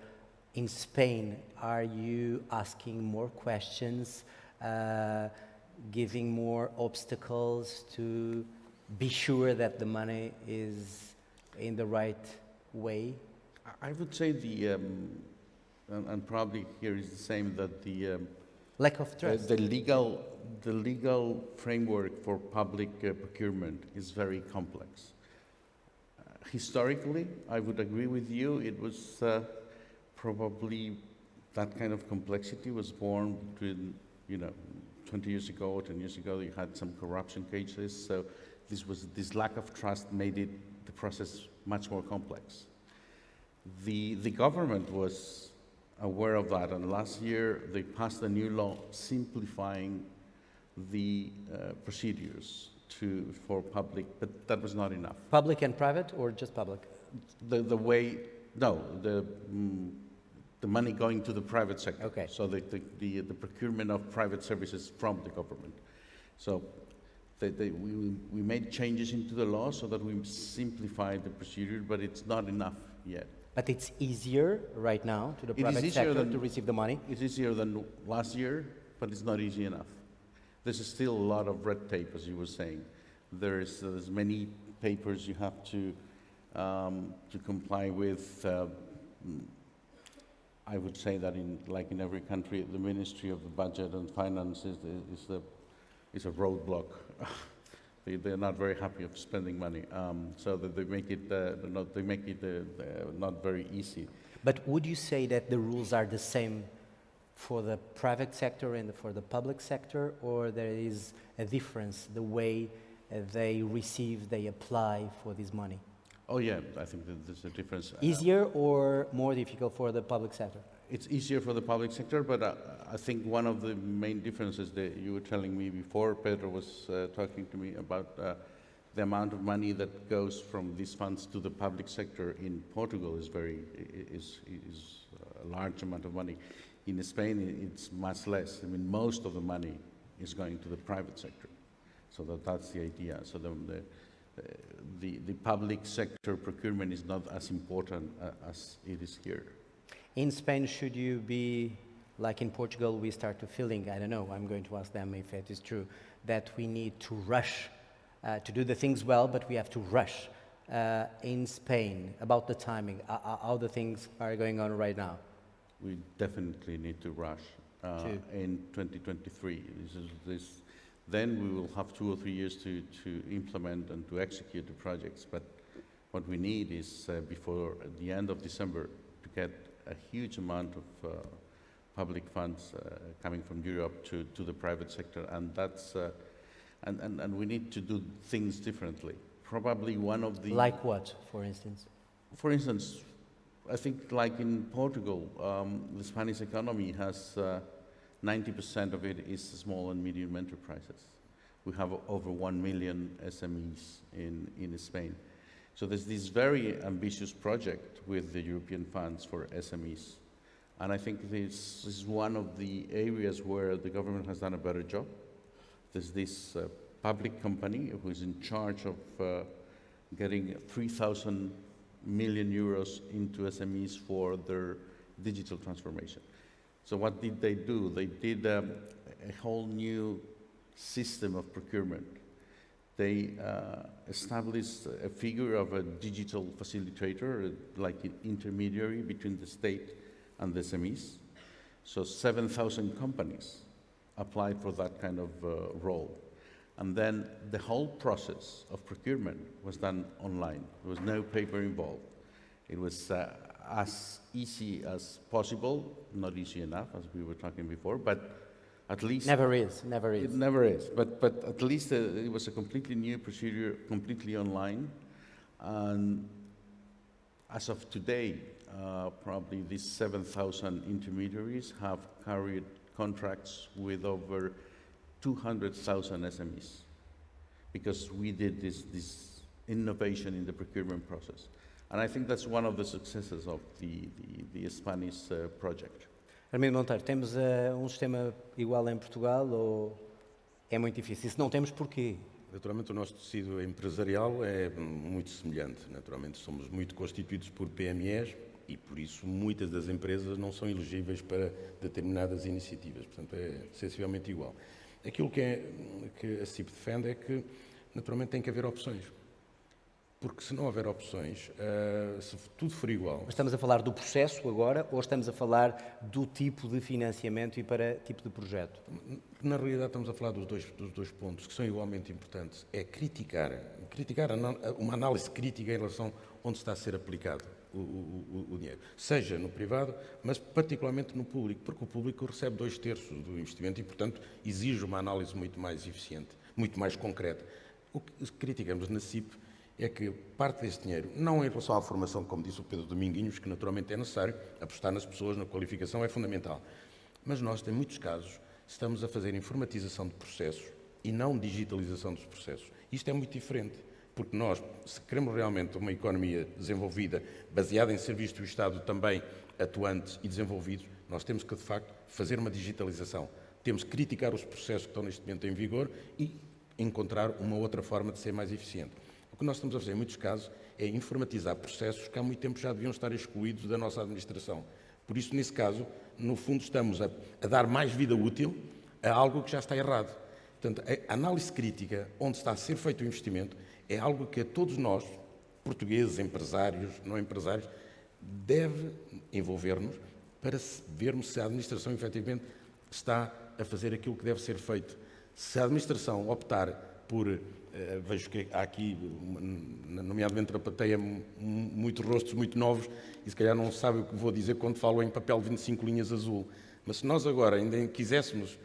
in Spain, are you asking more questions, giving more obstacles to be sure that the money is in the right way? I would say and probably here is the same, that Lack of trust. the legal framework for public procurement is very complex. Historically, I would agree with you, it was probably that kind of complexity was born between, 20 years ago, 10 years ago, you had some corruption cases, so this lack of trust made the process much more complex. The government was aware of that, and last year they passed a new law simplifying the procedures for public, but that was not enough. Public and private, or just public? The money going to the private sector. Okay. So the procurement of private services from the government. So we made changes into the law so that we simplified the procedure, but it's not enough yet. But it's easier right now to the It is private easier sector than- to receive the money? It's easier than last year, but it's not easy enough. There's still a lot of red tape, as you were saying. There's many papers you have to comply with. I would say that in every country, the Ministry of the Budget and Finance is a roadblock. They're not very happy of spending money, so that they make it not very easy. But would you say that the rules are the same for the private sector and for the public sector, or there is a difference the way they apply for this money? Oh yeah, I think that there's a difference. Easier or more difficult for the public sector? It's easier for the public sector, but I think one of the main differences that you were telling me before, Pedro was talking to me about the amount of money that goes from these funds to the public sector in Portugal is a large amount of money. In Spain, it's much less. I mean, most of the money is going to the private sector. So that's the idea. So the public sector procurement is not as important as it is here. In Spain, should you be, like in Portugal, we start to feeling, I don't know, I'm going to ask them if it is true, that we need to rush to do the things well, but we have to rush. In Spain, about the timing, how the things are going on right now? We definitely need to rush in 2023. Then we will have 2 or 3 years to implement and to execute the projects. But what we need is before the end of December to get a huge amount of public funds coming from Europe to the private sector, and that's and we need to do things differently. Probably one of the Like what, for instance? For instance, I think like in Portugal, the Spanish economy has 90% of it is small and medium enterprises. We have over 1 million SMEs in Spain. So there's this very ambitious project with the European funds for SMEs. And I think this is one of the areas where the government has done a better job. There's this public company who is in charge of getting 3,000 million euros into SMEs for their digital transformation. So what did they do? They did a whole new system of procurement. They established a figure of a digital facilitator, like an intermediary between the state and the SMEs. So 7,000 companies applied for that kind of role. And then the whole process of procurement was done online. There was no paper involved. It was as easy as possible, not easy enough, as we were talking before, but at least... Never is, never It is. never is, but at least it was a completely new procedure, completely online. And as of today, probably these 7,000 intermediaries have carried contracts with over 200,000 SMEs because we did this innovation in the procurement process. And I think that's one of the successes of the Spanish project. Armindo Monteiro, temos um sistema igual em Portugal ou é muito difícil? E se não temos, porquê? Naturalmente, o nosso tecido empresarial é muito semelhante. Naturalmente, somos muito constituídos por PMEs e, por isso, muitas das empresas não são elegíveis para determinadas iniciativas. Portanto, é sensivelmente igual. Aquilo que a CIP defende é que, naturalmente, tem que haver opções. Porque se não houver opções, se tudo for igual... Mas estamos a falar do processo agora ou estamos a falar do tipo de financiamento e para tipo de projeto? Na realidade estamos a falar dos dois pontos que são igualmente importantes. É criticar uma análise crítica em relação a onde está a ser aplicado o dinheiro. Seja no privado, mas particularmente no público, porque o público recebe 2/3 do investimento e, portanto, exige uma análise muito mais eficiente, muito mais concreta. O que criticamos na CIP é que parte desse dinheiro, não em relação à formação, como disse o Pedro Dominguinhos, que naturalmente é necessário, apostar nas pessoas, na qualificação é fundamental. Mas nós, em muitos casos, estamos a fazer informatização de processos e não digitalização dos processos. Isto é muito diferente, porque nós, se queremos realmente uma economia desenvolvida, baseada em serviços do Estado também atuantes e desenvolvidos, nós temos que, de facto, fazer uma digitalização. Temos que criticar os processos que estão neste momento em vigor e encontrar uma outra forma de ser mais eficiente. O que nós estamos a fazer, em muitos casos, é informatizar processos que há muito tempo já deviam estar excluídos da nossa administração. Por isso, nesse caso, no fundo, estamos a dar mais vida útil a algo que já está errado. Portanto, a análise crítica, onde está a ser feito o investimento, é algo que a todos nós, portugueses, empresários, não empresários, deve envolver-nos para vermos se a administração, efetivamente, está a fazer aquilo que deve ser feito. Se a administração optar por... vejo que há aqui, nomeadamente na plateia, muitos rostos muito novos e se calhar não sabem o que vou dizer quando falo em papel de 25 linhas azul. Mas se nós agora ainda quiséssemos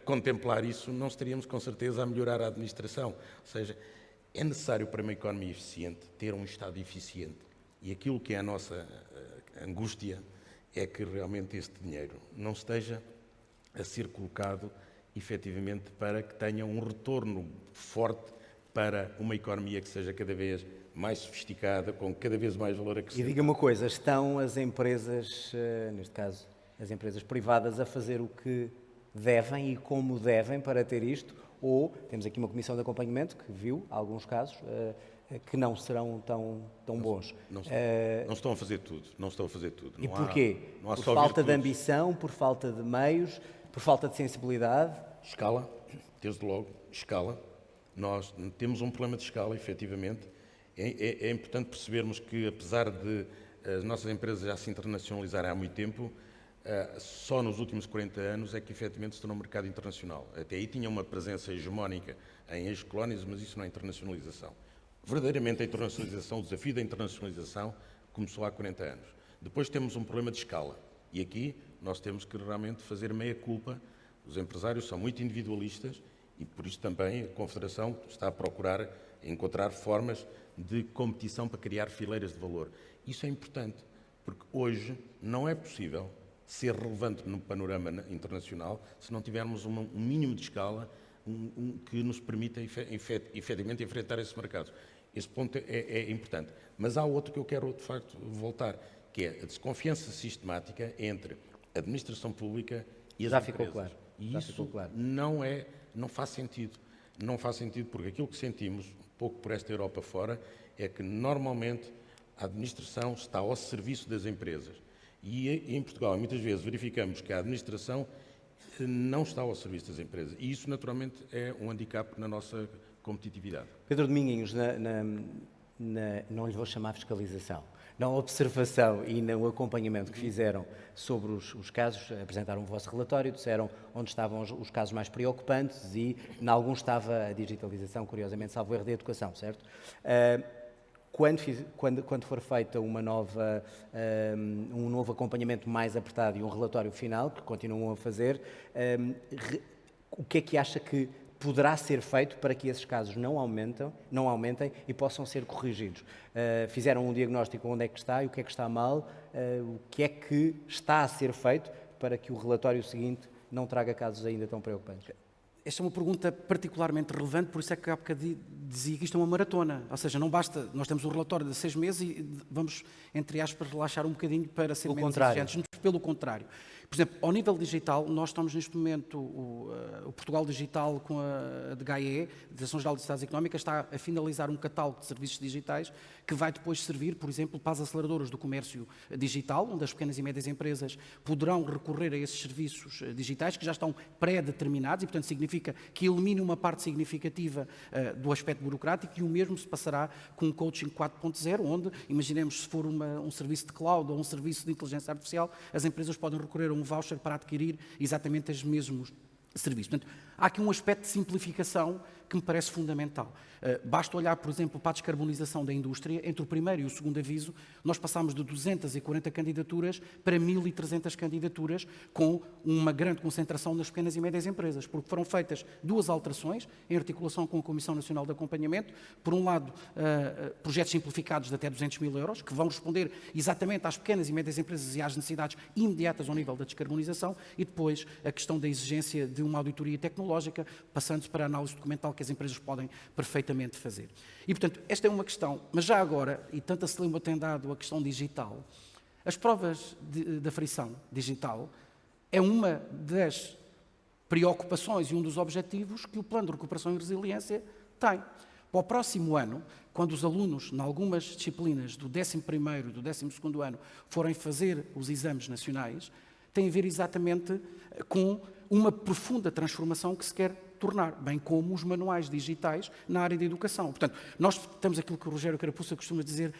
contemplar isso, não estaríamos com certeza a melhorar a administração. Ou seja, é necessário para uma economia eficiente ter um Estado eficiente. E aquilo que é a nossa angústia é que realmente este dinheiro não esteja a ser colocado efetivamente para que tenha um retorno forte para uma economia que seja cada vez mais sofisticada, com cada vez mais valor E acrescentado. diga uma coisa, estão as empresas, neste caso as empresas privadas, a fazer o que devem e como devem para ter isto? Ou temos aqui uma comissão de acompanhamento que viu alguns casos que não serão tão bons? Não estão a fazer tudo, não estão a fazer tudo. E porquê? Por falta de ambição, por falta de meios, por falta de sensibilidade? Escala, desde logo, escala. Nós temos um problema de escala, efetivamente. É importante percebermos que, apesar de as nossas empresas já se internacionalizarem há muito tempo, só nos últimos 40 anos é que, efetivamente, estão no mercado internacional. Até aí tinha uma presença hegemónica em ex-colónias, mas isso não é internacionalização. Verdadeiramente, a internacionalização, o desafio da internacionalização começou há 40 anos. Depois temos um problema de escala. E aqui nós temos que realmente fazer meia-culpa. Os empresários são muito individualistas e, por isso, também a Confederação está a procurar encontrar formas de competição para criar fileiras de valor. Isso é importante, porque hoje não é possível ser relevante no panorama internacional se não tivermos um mínimo de escala que nos permita efetivamente enfrentar esses mercados. Esse ponto é importante. Mas há outro que eu quero, de facto, voltar, que é a desconfiança sistemática entre a administração pública e as Já empresas. ficou claro. E Já isso ficou claro. não faz sentido. Não faz sentido porque aquilo que sentimos, um pouco por esta Europa fora, é que normalmente a administração está ao serviço das empresas. E em Portugal, muitas vezes, verificamos que a administração não está ao serviço das empresas. E isso, naturalmente, é um handicap na nossa competitividade. Pedro Dominguinhos, não lhe vou chamar fiscalização, na observação e no acompanhamento que fizeram sobre os casos, apresentaram o vosso relatório, disseram onde estavam os casos mais preocupantes e em alguns estava a digitalização, curiosamente, salvo erro, da educação, certo? Quando for feita um novo acompanhamento mais apertado e um relatório final, que continuam a fazer, o que é que acha que poderá ser feito para que esses casos não aumentem e possam ser corrigidos? Fizeram um diagnóstico onde é que está e o que é que está mal, o que é que está a ser feito para que o relatório seguinte não traga casos ainda tão preocupantes? Esta é uma pergunta particularmente relevante, por isso é que há bocadinho dizia que isto é uma maratona. Ou seja, não basta, nós temos um relatório de 6 meses e vamos, entre aspas, relaxar um bocadinho para ser menos exigentes. Pelo contrário. Por exemplo, ao nível digital, nós estamos neste momento, o Portugal Digital com a DGAE, Direção-Geral de Estados Económicas, está a finalizar um catálogo de serviços digitais que vai depois servir, por exemplo, para as aceleradoras do comércio digital, onde as pequenas e médias empresas poderão recorrer a esses serviços digitais que já estão pré-determinados e, portanto, significa que elimina uma parte significativa do aspecto burocrático, e o mesmo se passará com o Coaching 4.0, onde, imaginemos, se for um serviço de cloud ou um serviço de inteligência artificial, as empresas podem recorrer a um voucher para adquirir exatamente os mesmos serviços. Portanto, há aqui um aspecto de simplificação que me parece fundamental. Basta olhar, por exemplo, para a descarbonização da indústria. Entre o primeiro e o segundo aviso, nós passámos de 240 candidaturas para 1.300 candidaturas, com uma grande concentração nas pequenas e médias empresas, porque foram feitas 2 alterações, em articulação com a Comissão Nacional de Acompanhamento. Por um lado, projetos simplificados de até 200 mil euros, que vão responder exatamente às pequenas e médias empresas e às necessidades imediatas ao nível da descarbonização, e depois a questão da exigência de uma auditoria tecnológica, passando-se para a análise documental que as empresas podem perfeitamente fazer. E, portanto, esta é uma questão, mas já agora, e tanta celema tem dado a questão digital, as provas da frição digital é uma das preocupações e um dos objetivos que o Plano de Recuperação e Resiliência tem. Para o próximo ano, quando os alunos, em algumas disciplinas do 11º e do 12º ano, forem fazer os exames nacionais, tem a ver exatamente com uma profunda transformação que se quer tornar, bem como os manuais digitais na área da educação. Portanto, nós temos aquilo que o Rogério Carapuça costuma dizer,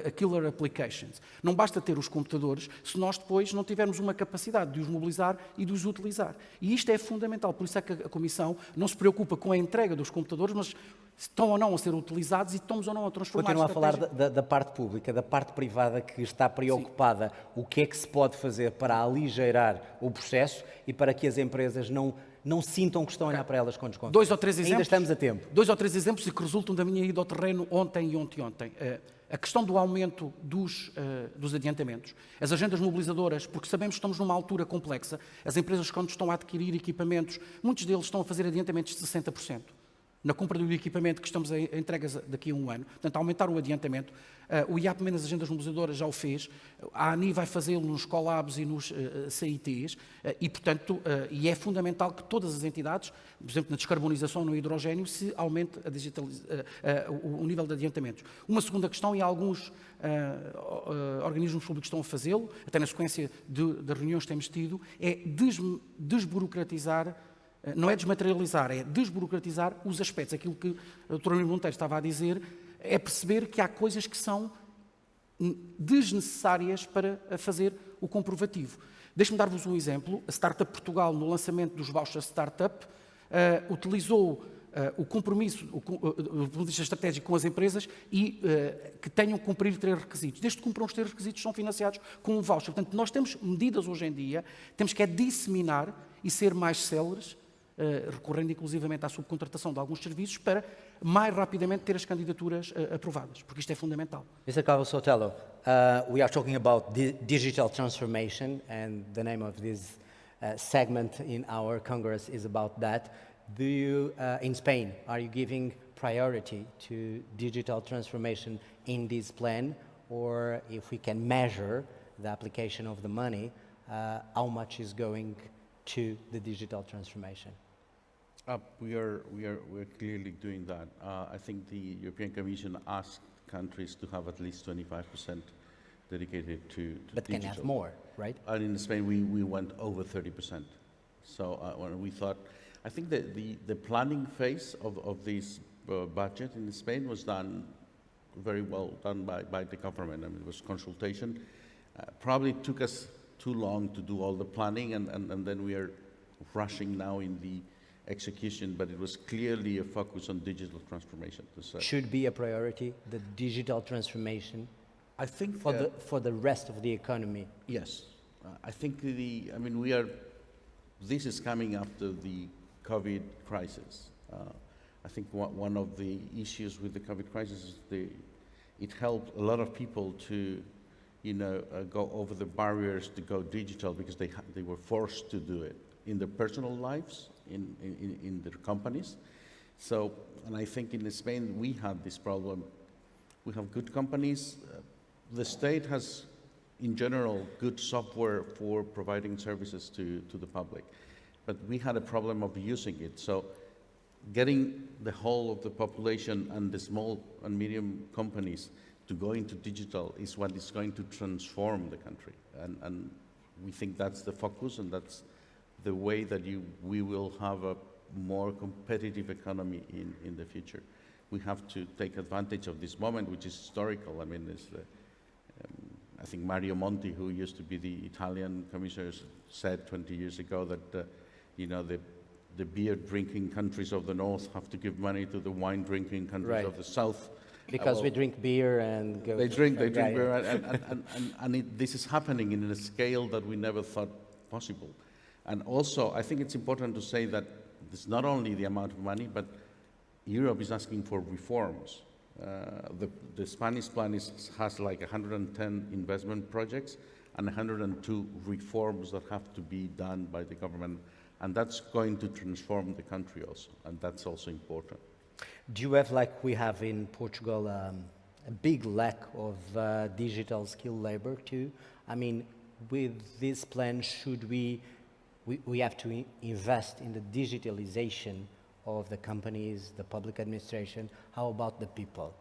a killer applications. Não basta ter os computadores se nós depois não tivermos uma capacidade de os mobilizar e de os utilizar. E isto é fundamental, por isso é que a Comissão não se preocupa com a entrega dos computadores, mas estão ou não a ser utilizados e estamos ou não a transformar. Continua a falar da parte pública, da parte privada que está preocupada. Sim. O que é que se pode fazer para aligeirar o processo e para que as empresas não sintam que estão a olhar para elas com desconto? 2 ou 3 exemplos. Ainda estamos a tempo. 2 ou 3 exemplos que resultam da minha ida ao terreno ontem e ontem. A questão do aumento dos adiantamentos, as agendas mobilizadoras, porque sabemos que estamos numa altura complexa, as empresas, quando estão a adquirir equipamentos, muitos deles estão a fazer adiantamentos de 60%. Na compra do equipamento que estamos a entregas daqui a um ano. Portanto, aumentar o adiantamento. O IAPME nas agendas mobilizadoras já o fez. A ANI vai fazê-lo nos Colabs e nos CITs. E, portanto, e é fundamental que todas as entidades, por exemplo, na descarbonização no hidrogênio, se aumente o nível de adiantamentos. Uma segunda questão, e alguns organismos públicos estão a fazê-lo, até na sequência das reuniões que temos tido, é desburocratizar. Não é desmaterializar, é desburocratizar os aspectos. Aquilo que o Dr. Nuno Monteiro estava a dizer é perceber que há coisas que são desnecessárias para fazer o comprovativo. Deixe-me dar-vos um exemplo. A Startup Portugal, no lançamento dos vouchers Startup, utilizou o compromisso, do ponto de vista estratégico com as empresas e que tenham que cumprir 3 requisitos. Desde que cumpram os 3 requisitos, são financiados com um voucher. Portanto, nós temos medidas hoje em dia, temos que disseminar e ser mais céleres, recorrendo inclusivamente à subcontratação de alguns serviços, para mais rapidamente ter as candidaturas aprovadas, porque isto é fundamental. Mr. Carlos Sotelo, we are talking about digital transformation, and the name of this segment in our Congress is about that. Do you, in Spain, are you giving priority to digital transformation in this plan, or if we can measure the application of the money, how much is going to the digital transformation? We're clearly doing that. I think the European Commission asked countries to have at least 25% dedicated to but digital. Can have more, right? And in Spain, we went over 30%. So when we thought, I think that the planning phase of this budget in Spain was done very well done by the government. I mean, it was consultation. Probably took us too long to do all the planning, and then we are rushing now in the execution, but it was clearly a focus on digital transformation. Should be a priority, the digital transformation I think for the rest of the economy. yes, I think this is coming after the COVID crisis. I think one of the issues with the COVID crisis is it helped a lot of people to, go over the barriers to go digital because they were forced to do it in their personal lives, in their companies. So, and I think in Spain we had this problem. We have good companies. The state has, in general, good software for providing services to the public. But we had a problem of using it. So getting the whole of the population and the small and medium companies to go into digital is what is going to transform the country. And we think that's the focus, and that's the way that we will have a more competitive economy in the future. We have to take advantage of this moment, which is historical. I mean, I think Mario Monti, who used to be the Italian commissioner, said 20 years ago that the beer-drinking countries of the north have to give money to the wine-drinking countries of the south. Because we drink beer and go... They drink beer, and this is happening in a scale that we never thought possible. And also, I think it's important to say that it's not only the amount of money, but Europe is asking for reforms. The Spanish plan has like 110 investment projects and 102 reforms that have to be done by the government. And that's going to transform the country also, and that's also important. Do you have, like we have in Portugal, a big lack of digital skilled labor too? I mean, with this plan, should we have to invest in the digitalization of the companies, the public administration? How about the people?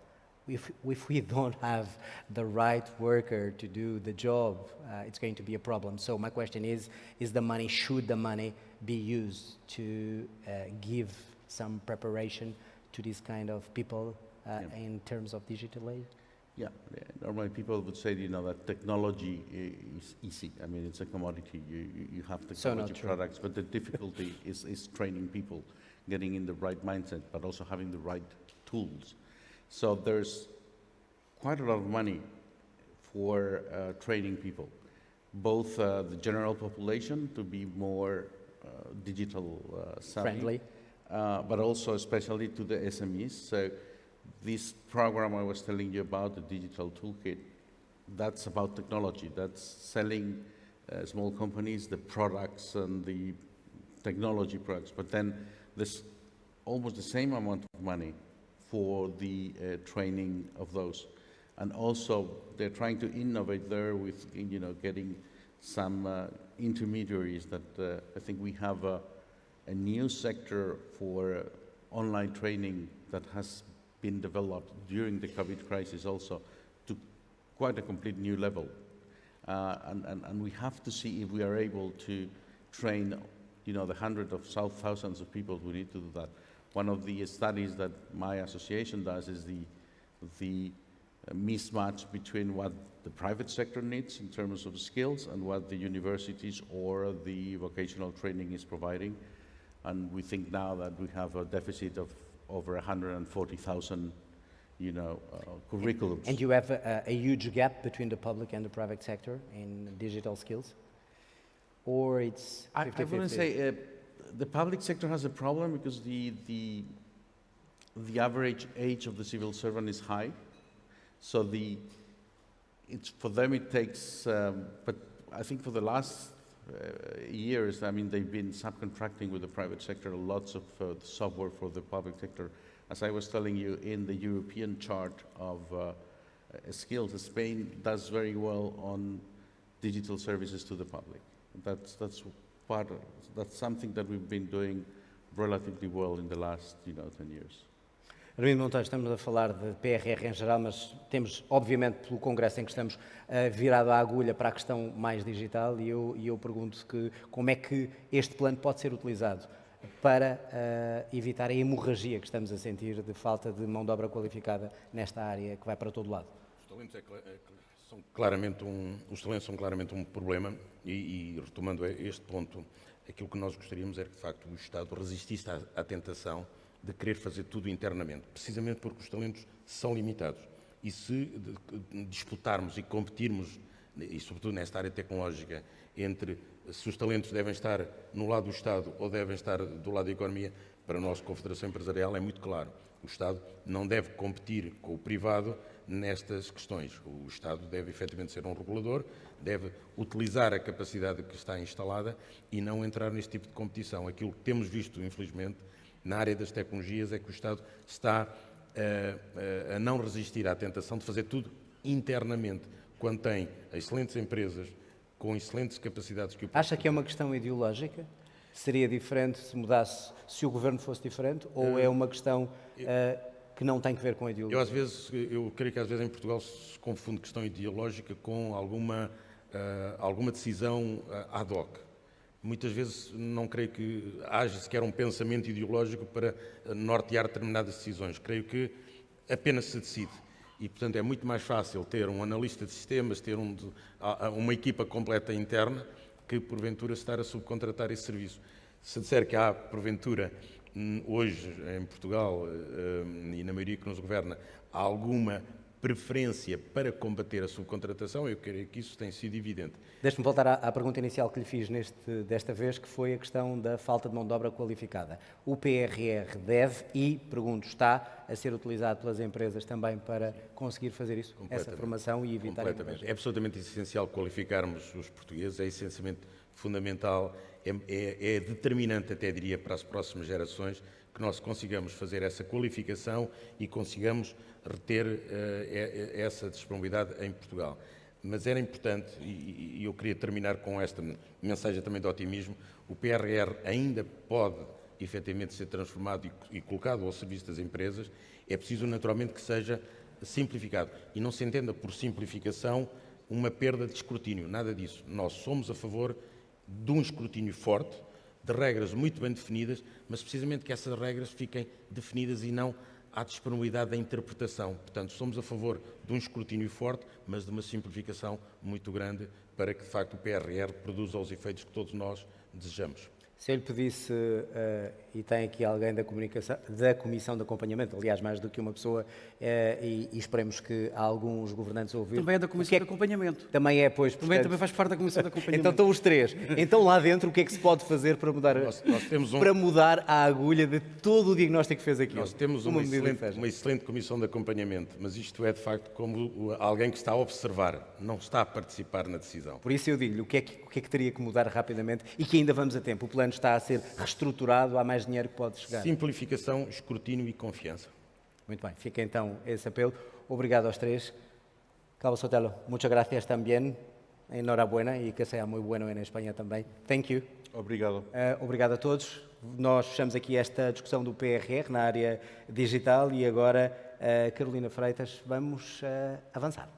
If we don't have the right worker to do the job, it's going to be a problem. So my question is should the money be used to give some preparation to this kind of people in terms of digital aid? Yeah, normally people would say, that technology is easy. I mean, it's a commodity. You have technology products, but the difficulty is training people, getting in the right mindset, but also having the right tools. So there's quite a lot of money for training people, both the general population to be more digital savvy, friendly, but also especially to the SMEs. So this program I was telling you about, the Digital Toolkit, that's about technology. That's selling small companies the products and the technology products. But then there's almost the same amount of money for the training of those. And also they're trying to innovate there with, getting some intermediaries that I think we have a new sector for online training that has been developed during the COVID crisis also to quite a complete new level. And we have to see if we are able to train, the hundreds of thousands of people who need to do that. One of the studies that my association does is the mismatch between what the private sector needs in terms of skills and what the universities or the vocational training is providing. And we think now that we have a deficit of over 140,000, curriculums. And you have a huge gap between the public and the private sector in digital skills? Or it's 50-50? I wouldn't say the public sector has a problem because the average age of the civil servant is high. So for them it takes, but I think for the last years, they've been subcontracting with the private sector lots of software for the public sector. As I was telling you, in the European chart of skills, Spain does very well on digital services to the public. That's something that we've been doing relatively well in the last 10 years. Armindo Monteiro, estamos a falar de PRR em geral, mas temos, obviamente, pelo Congresso em que estamos, virado a agulha para a questão mais digital e eu pergunto como é que este plano pode ser utilizado para evitar a hemorragia que estamos a sentir de falta de mão de obra qualificada nesta área que vai para todo lado? Os talentos os talentos são claramente um problema e retomando este ponto, aquilo que nós gostaríamos era que, de facto, o Estado resistisse à tentação de querer fazer tudo internamente, precisamente porque os talentos são limitados. E se disputarmos e competirmos, e sobretudo nesta área tecnológica, entre se os talentos devem estar no lado do Estado ou devem estar do lado da economia, para nós, Confederação Empresarial, é muito claro. O Estado não deve competir com o privado nestas questões. O Estado deve efetivamente ser um regulador, deve utilizar a capacidade que está instalada e não entrar neste tipo de competição. Aquilo que temos visto, infelizmente, na área das tecnologias é que o Estado está a não resistir à tentação de fazer tudo internamente, quando tem excelentes empresas com excelentes capacidades que o Acha que é uma questão ideológica? Seria diferente se mudasse, se o governo fosse diferente, ou é uma questão que não tem que ver com a ideologia? Eu creio que às vezes em Portugal se confunde questão ideológica com alguma decisão ad hoc. Muitas vezes não creio que haja sequer um pensamento ideológico para nortear determinadas decisões. Creio que apenas se decide. E, portanto, é muito mais fácil ter um analista de sistemas, ter uma equipa completa interna, que, porventura, estar a subcontratar esse serviço. Se disser que há, porventura, hoje, em Portugal e na maioria que nos governa, há alguma preferência para combater a subcontratação, eu creio que isso tem sido evidente. Deixe-me voltar à pergunta inicial que lhe fiz desta vez, que foi a questão da falta de mão de obra qualificada. O PRR deve e, pergunto, está a ser utilizado pelas empresas também para conseguir fazer isso, essa formação e evitar a hemorragia? É absolutamente essencial qualificarmos os portugueses, é essencialmente fundamental, é determinante, até diria, para as próximas gerações, que nós consigamos fazer essa qualificação e consigamos reter essa disponibilidade em Portugal. Mas era importante, e eu queria terminar com esta mensagem também de otimismo, o PRR ainda pode efetivamente ser transformado e colocado ao serviço das empresas, é preciso naturalmente que seja simplificado. E não se entenda por simplificação uma perda de escrutínio, nada disso. Nós somos a favor de um escrutínio forte, de regras muito bem definidas, mas precisamente que essas regras fiquem definidas e não à disponibilidade da interpretação. Portanto, somos a favor de um escrutínio forte, mas de uma simplificação muito grande para que, de facto, o PRR produza os efeitos que todos nós desejamos. Se eu lhe pedisse, e tem aqui alguém da Comissão de Acompanhamento, aliás, mais do que uma pessoa, e esperemos que alguns governantes ouvirem. Também é da Comissão de Acompanhamento. Também é, pois. Também faz parte da Comissão de Acompanhamento. Então estão os três. Então lá dentro o que é que se pode fazer para mudar, para mudar a agulha de todo o diagnóstico que fez aqui? Nós temos uma excelente Comissão de Acompanhamento, mas isto é, de facto, como alguém que está a observar, não está a participar na decisão. Por isso eu digo-lhe o que é que teria que mudar rapidamente e que ainda vamos a tempo. O plano está a ser reestruturado, há mais dinheiro que pode chegar. Simplificação, escrutínio e confiança. Muito bem, fica então esse apelo. Obrigado aos três. Cabo Sotelo, muchas gracias también. Enhorabuena y que sea muy bueno en España também. Thank you. Obrigado. Obrigado a todos. Nós fechamos aqui esta discussão do PRR na área digital e agora, Carolina Freitas, vamos avançar.